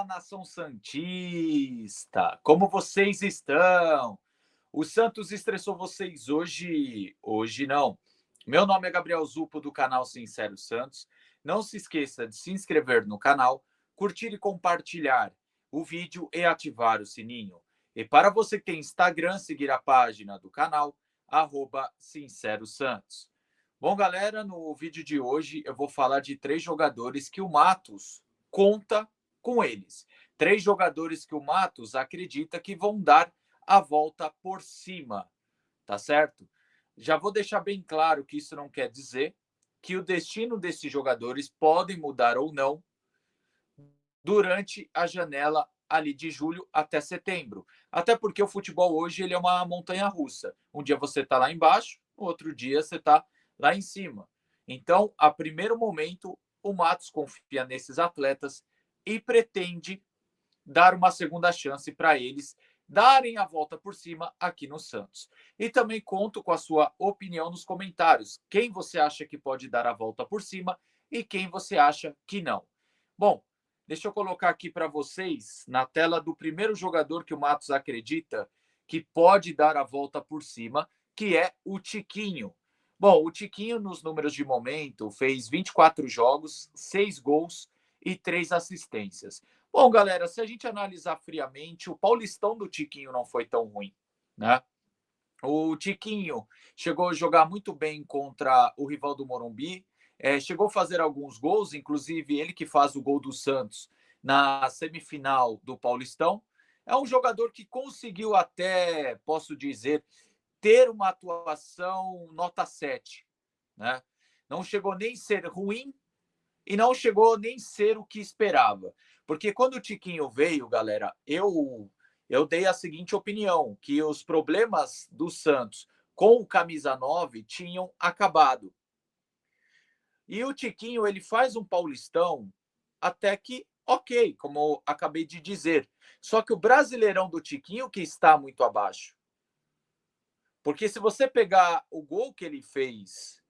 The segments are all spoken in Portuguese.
Fala, nação santista! Como vocês estão? O Santos estressou vocês hoje? Hoje não. Meu nome é Gabriel Zupo, do canal Sincero Santos. Não se esqueça de se inscrever no canal, curtir e compartilhar o vídeo e ativar o sininho. E para você que tem Instagram, seguir a página do canal, @Sincero Santos. Bom, galera, no vídeo de hoje eu vou falar de 3 jogadores que o Matos conta com eles. 3 jogadores que o Matos acredita que vão dar a volta por cima, tá certo? Já vou deixar bem claro que isso não quer dizer que o destino desses jogadores podem mudar ou não durante a janela ali de julho até setembro. Até porque o futebol hoje ele é uma montanha-russa. Um dia você está lá embaixo, no outro dia você está lá em cima. Então, a primeiro momento, o Matos confia nesses atletas e pretende dar uma segunda chance para eles darem a volta por cima aqui no Santos. E também conto com a sua opinião nos comentários. Quem você acha que pode dar a volta por cima e quem você acha que não. Bom, deixa eu colocar aqui para vocês na tela do primeiro jogador que o Matos acredita que pode dar a volta por cima, que é o Tiquinho. Bom, o Tiquinho, nos números de momento, fez 24 jogos, 6 gols e 3 assistências. Bom, galera, se a gente analisar friamente, o Paulistão do Tiquinho não foi tão ruim, né? O Tiquinho chegou a jogar muito bem contra o rival do Morumbi, chegou a fazer alguns gols, inclusive ele que faz o gol do Santos na semifinal do Paulistão. É um jogador que conseguiu até, posso dizer, ter uma atuação nota 7, né? Não chegou nem a ser ruim e não chegou nem a ser o que esperava. Porque quando o Tiquinho veio, galera, eu dei a seguinte opinião, que os problemas do Santos com o camisa 9 tinham acabado. E o Tiquinho, ele faz um Paulistão até que ok, como eu acabei de dizer. Só que o Brasileirão do Tiquinho que está muito abaixo. Porque se você pegar o gol que ele fez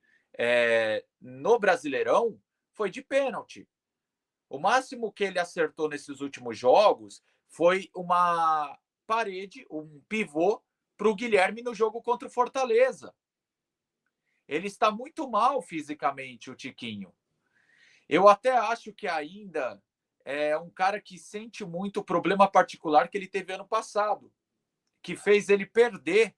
no Brasileirão, foi de pênalti. O máximo que ele acertou nesses últimos jogos foi uma parede, um pivô para o Guilherme no jogo contra o Fortaleza. Ele está muito mal fisicamente, o Tiquinho. Eu até acho que ainda é um cara que sente muito o problema particular que ele teve ano passado, que fez ele perder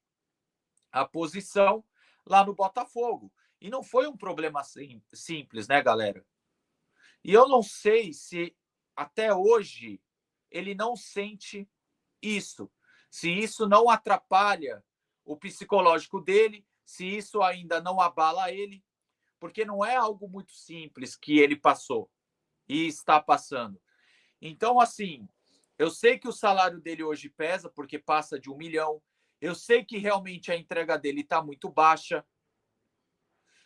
a posição lá no Botafogo. E não foi um problema simples, né, galera? E eu não sei se até hoje ele não sente isso, se isso não atrapalha o psicológico dele, se isso ainda não abala ele, porque não é algo muito simples que ele passou e está passando. Então, assim, eu sei que o salário dele hoje pesa, porque passa de 1 milhão. Eu sei que realmente a entrega dele está muito baixa.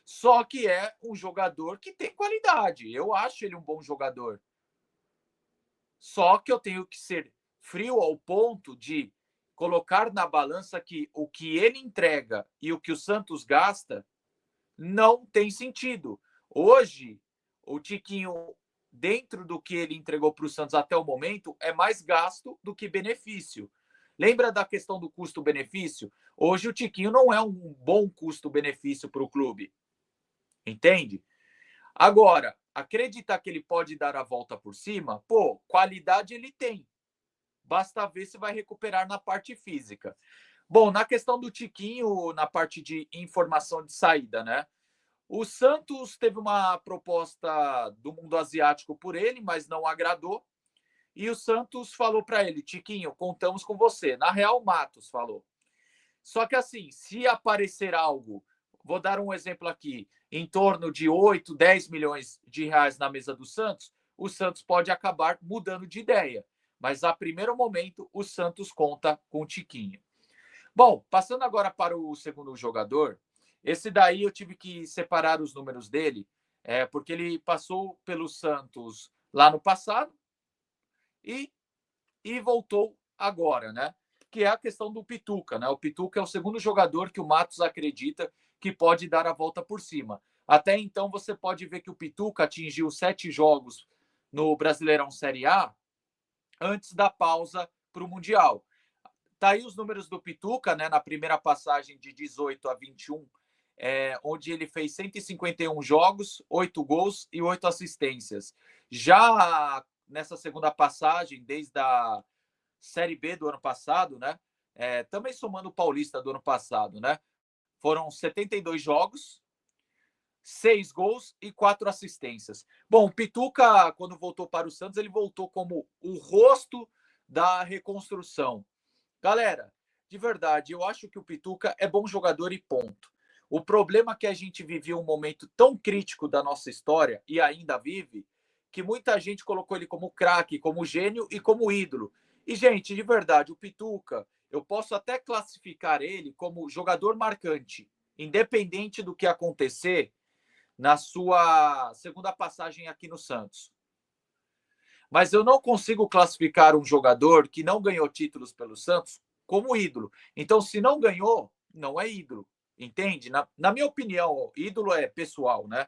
Só que é um jogador que tem qualidade. Eu acho ele um bom jogador. Só que eu tenho que ser frio ao ponto de colocar na balança que o que ele entrega e o que o Santos gasta não tem sentido. Hoje, o Tiquinho, dentro do que ele entregou para o Santos até o momento, é mais gasto do que benefício. Lembra da questão do custo-benefício? Hoje o Tiquinho não é um bom custo-benefício para o clube. Entende? Agora, acreditar que ele pode dar a volta por cima, pô, qualidade ele tem. Basta ver se vai recuperar na parte física. Bom, na questão do Tiquinho, na parte de informação de saída, né? O Santos teve uma proposta do mundo asiático por ele, mas não agradou. E o Santos falou para ele: Tiquinho, contamos com você. Na real, o Matos falou. Só que assim, se aparecer algo, vou dar um exemplo aqui, em torno de 8, 10 milhões de reais na mesa do Santos, o Santos pode acabar mudando de ideia. Mas a primeiro momento, o Santos conta com o Tiquinho. Bom, passando agora para o segundo jogador, esse daí eu tive que separar os números dele, porque ele passou pelo Santos lá no passado e, e voltou agora, né? Que é a questão do Pituca, né? O Pituca é o segundo jogador que o Matos acredita que pode dar a volta por cima. Até então, você pode ver que o Pituca atingiu 7 jogos no Brasileirão Série A antes da pausa para o Mundial. Tá aí os números do Pituca, né, na primeira passagem de 18 a 21, onde ele fez 151 jogos, 8 gols e 8 assistências. Já nessa segunda passagem, desde a Série B do ano passado, né, também somando o Paulista do ano passado, né, foram 72 jogos, 6 gols e 4 assistências. Bom, o Pituca, quando voltou para o Santos, ele voltou como o rosto da reconstrução. Galera, de verdade, eu acho que o Pituca é bom jogador e ponto. O problema é que a gente viveu um momento tão crítico da nossa história, e ainda vive, que muita gente colocou ele como craque, como gênio e como ídolo. E, gente, de verdade, o Pituca, eu posso até classificar ele como jogador marcante, independente do que acontecer na sua segunda passagem aqui no Santos. Mas eu não consigo classificar um jogador que não ganhou títulos pelo Santos como ídolo. Então, se não ganhou, não é ídolo. Entende? Na minha opinião, ídolo é pessoal, né?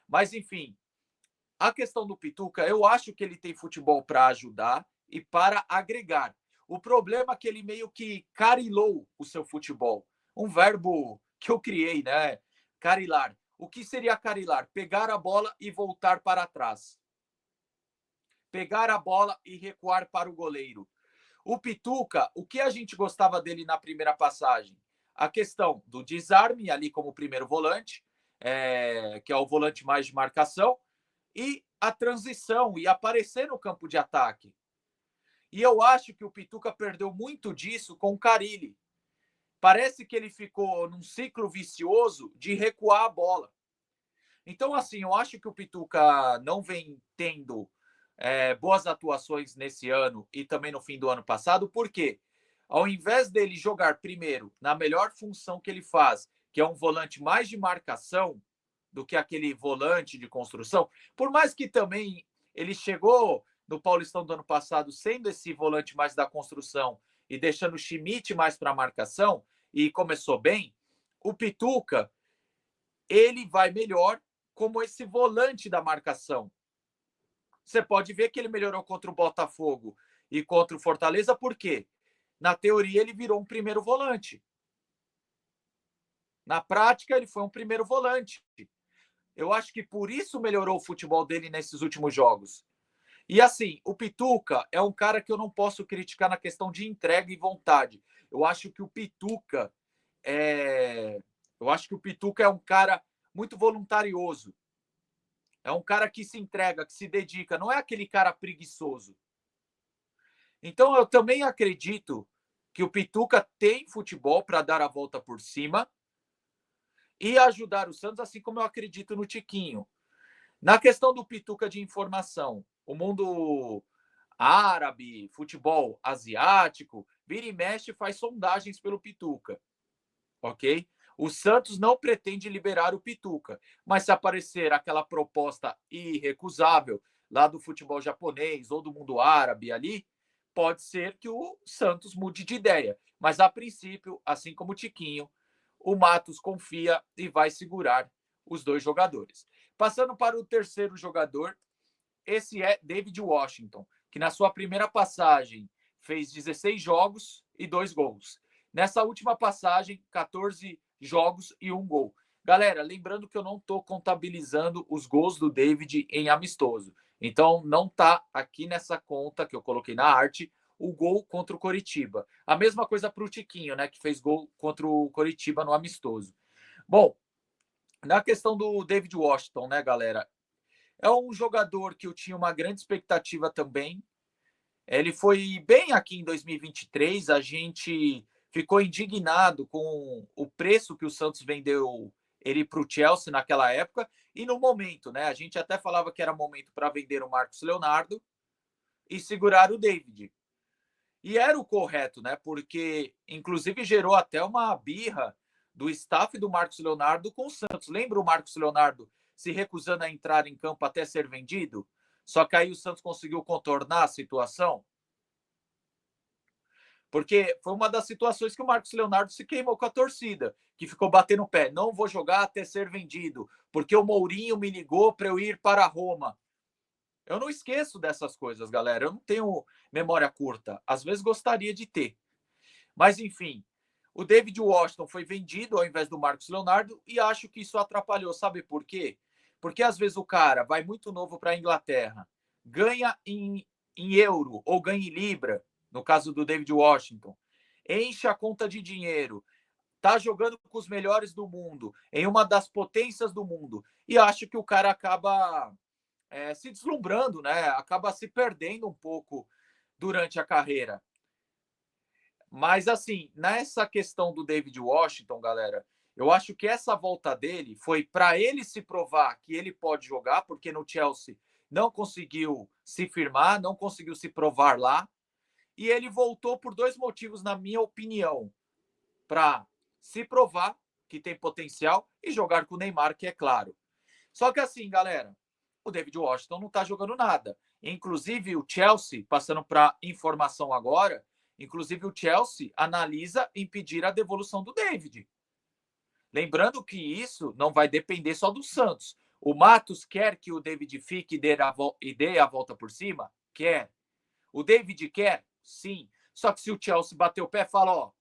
Mas, enfim, a questão do Pituca, eu acho que ele tem futebol para ajudar e para agregar. O problema é que ele meio que carilou o seu futebol. Um verbo que eu criei, né? Carilar. O que seria carilar? Pegar a bola e voltar para trás. Pegar a bola e recuar para o goleiro. O Pituca, o que a gente gostava dele na primeira passagem? A questão do desarme, ali como primeiro volante, que é o volante mais de marcação, e a transição e aparecer no campo de ataque. E eu acho que o Pituca perdeu muito disso com o Carille. Parece que ele ficou num ciclo vicioso de recuar a bola. Então, assim, eu acho que o Pituca não vem tendo boas atuações nesse ano e também no fim do ano passado, porque ao invés dele jogar primeiro na melhor função que ele faz, que é um volante mais de marcação do que aquele volante de construção, por mais que também ele chegou no Paulistão do ano passado sendo esse volante mais da construção e deixando o Schmidt mais para marcação e começou bem, o Pituca ele vai melhor como esse volante da marcação. Você pode ver que ele melhorou contra o Botafogo e contra o Fortaleza, por quê? Na teoria, ele virou um primeiro volante. Na prática, ele foi um primeiro volante. Eu acho que por isso melhorou o futebol dele nesses últimos jogos. E assim, o Pituca é um cara que eu não posso criticar na questão de entrega e vontade. Eu acho que o Pituca é. Eu acho que o Pituca é um cara muito voluntarioso. É um cara que se entrega, que se dedica, não é aquele cara preguiçoso. Então, eu também acredito que o Pituca tem futebol para dar a volta por cima e ajudar o Santos, assim como eu acredito no Tiquinho. Na questão do Pituca de informação, o mundo árabe, futebol asiático, vira e mexe faz sondagens pelo Pituca, ok? O Santos não pretende liberar o Pituca, mas se aparecer aquela proposta irrecusável lá do futebol japonês ou do mundo árabe ali, pode ser que o Santos mude de ideia. Mas a princípio, assim como o Tiquinho, o Matos confia e vai segurar os dois jogadores. Passando para o terceiro jogador, esse é David Washington, que na sua primeira passagem fez 16 jogos e 2 gols. Nessa última passagem, 14 jogos e 1 gol. Galera, lembrando que eu não estou contabilizando os gols do David em amistoso. Então, não está aqui nessa conta que eu coloquei na arte o gol contra o Coritiba. A mesma coisa para o Tiquinho, né, que fez gol contra o Coritiba no amistoso. Bom, na questão do David Washington, né, galera? É um jogador que eu tinha uma grande expectativa também. Ele foi bem aqui em 2023. A gente ficou indignado com o preço que o Santos vendeu ele para o Chelsea naquela época e no momento, né? A gente até falava que era momento para vender o Marcos Leonardo e segurar o David. E era o correto, né? Porque, inclusive, gerou até uma birra do staff do Marcos Leonardo com o Santos. Lembra o Marcos Leonardo se recusando a entrar em campo até ser vendido? Só que aí o Santos conseguiu contornar a situação. Porque foi uma das situações que o Marcos Leonardo se queimou com a torcida, que ficou batendo o pé. Não vou jogar até ser vendido, porque o Mourinho me ligou para eu ir para Roma. Eu não esqueço dessas coisas, galera. Eu não tenho memória curta. Às vezes gostaria de ter. Mas, enfim, o David Washington foi vendido ao invés do Marcos Leonardo e acho que isso atrapalhou. Sabe por quê? Porque às vezes o cara vai muito novo para a Inglaterra, ganha em euro ou ganha em libra, no caso do David Washington, enche a conta de dinheiro, tá jogando com os melhores do mundo, em uma das potências do mundo, e acho que o cara acaba se deslumbrando, né? Acaba se perdendo um pouco durante a carreira. Mas, assim, nessa questão do David Washington, galera, eu acho que essa volta dele foi para ele se provar que ele pode jogar, porque no Chelsea não conseguiu se firmar, não conseguiu se provar lá. E ele voltou por dois motivos, na minha opinião: para se provar que tem potencial e jogar com o Neymar, que é claro. Só que, assim, galera, o David Washington não está jogando nada. Inclusive, o Chelsea, passando para informação agora, inclusive o Chelsea analisa impedir a devolução do David. Lembrando que isso não vai depender só do Santos. O Matos quer que o David fique e dê a volta por cima? Quer. O David quer? Sim. Só que se o Chelsea bater o pé e falar, ó,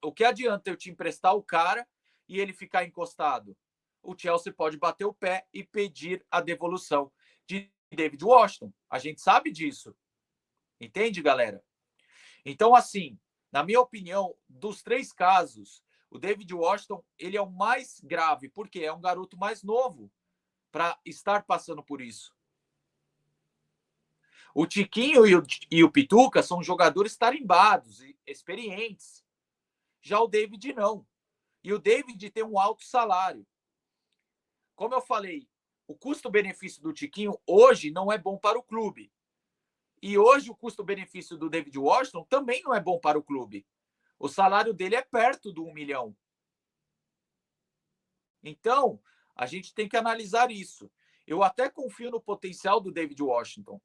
o que adianta eu te emprestar o cara e ele ficar encostado? O Chelsea pode bater o pé e pedir a devolução de David Washington. A gente sabe disso. Entende, galera? Então, assim, na minha opinião, dos três casos, o David Washington ele é o mais grave, porque é um garoto mais novo para estar passando por isso. O Tiquinho e o Pituca são jogadores tarimbados e experientes. Já o David não. E o David tem um alto salário. Como eu falei, o custo-benefício do Tiquinho hoje não é bom para o clube. E hoje o custo-benefício do David Washington também não é bom para o clube. O salário dele é perto do 1 milhão. Então, a gente tem que analisar isso. Eu até confio no potencial do David Washington.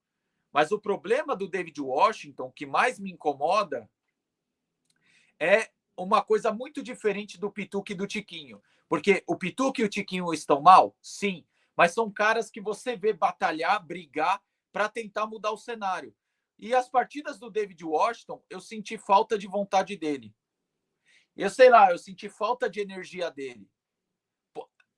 Mas o problema do David Washington, que mais me incomoda, é uma coisa muito diferente do Pituca e do Tiquinho. Porque o Pituca e o Tiquinho estão mal? Sim. Mas são caras que você vê batalhar, brigar para tentar mudar o cenário. E as partidas do David Washington, eu senti falta de vontade dele. Eu sei lá, eu senti falta de energia dele.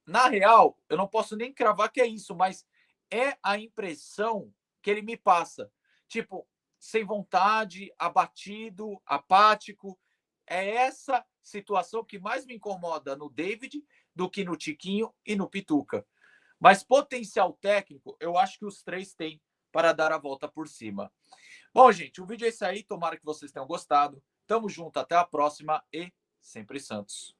Na real, eu não posso nem cravar que é isso, mas é a impressão que ele me passa. Tipo, sem vontade, abatido, apático. É essa situação que mais me incomoda no David do que no Tiquinho e no Pituca. Mas potencial técnico, eu acho que os três têm para dar a volta por cima. Bom, gente, o vídeo é esse aí. Tomara que vocês tenham gostado. Tamo junto, até a próxima e sempre Santos.